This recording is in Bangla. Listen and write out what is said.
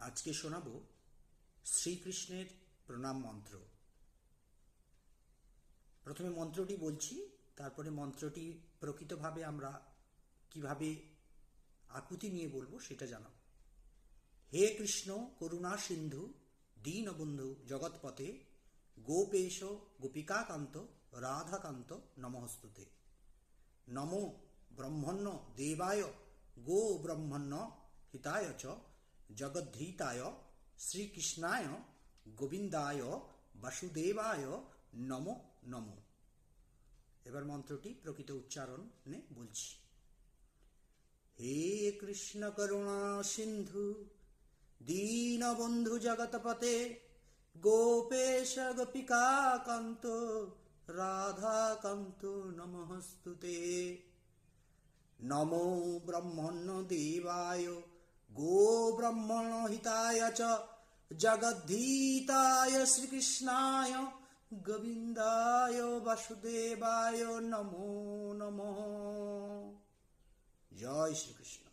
আজকে শোনাব শ্রীকৃষ্ণের প্রণাম মন্ত্র। প্রথমে মন্ত্রটি বলছি, তারপরে মন্ত্রটি প্রকৃতভাবে আমরা কিভাবে আকুতি নিয়ে বলবো সেটা জানাব। হে কৃষ্ণ করুণা সিন্ধু দীনবন্ধু জগৎপতে গোপেশ গোপিকাকান্ত রাধাকান্ত নমস্তুতে। নমো ব্রহ্মণ্য দেবায় গো ব্রহ্মণ্য হিতায় চ জগদ্ধিতায় শ্রীকৃষ্ণায় গোবিন্দায় বাসুদেবায় নমো নমো। এবার মন্ত্রটি প্রকৃত উচ্চারণে বলছি। হে কৃষ্ণ করুণা সিন্ধু দীনবন্ধু জগৎপতে গোপেশ গোপিকাকান্ত রাধাকান্ত নমস্তুতে। নমো ব্রহ্মণ্য দেবায় গো ব্রহ্মণ হিতায় চ জগদ্ধিতায় শ্রীকৃষ্ণায় গোবিন্দায় বাসুদেবায় নমো নমঃ। জয় শ্রীকৃষ্ণ।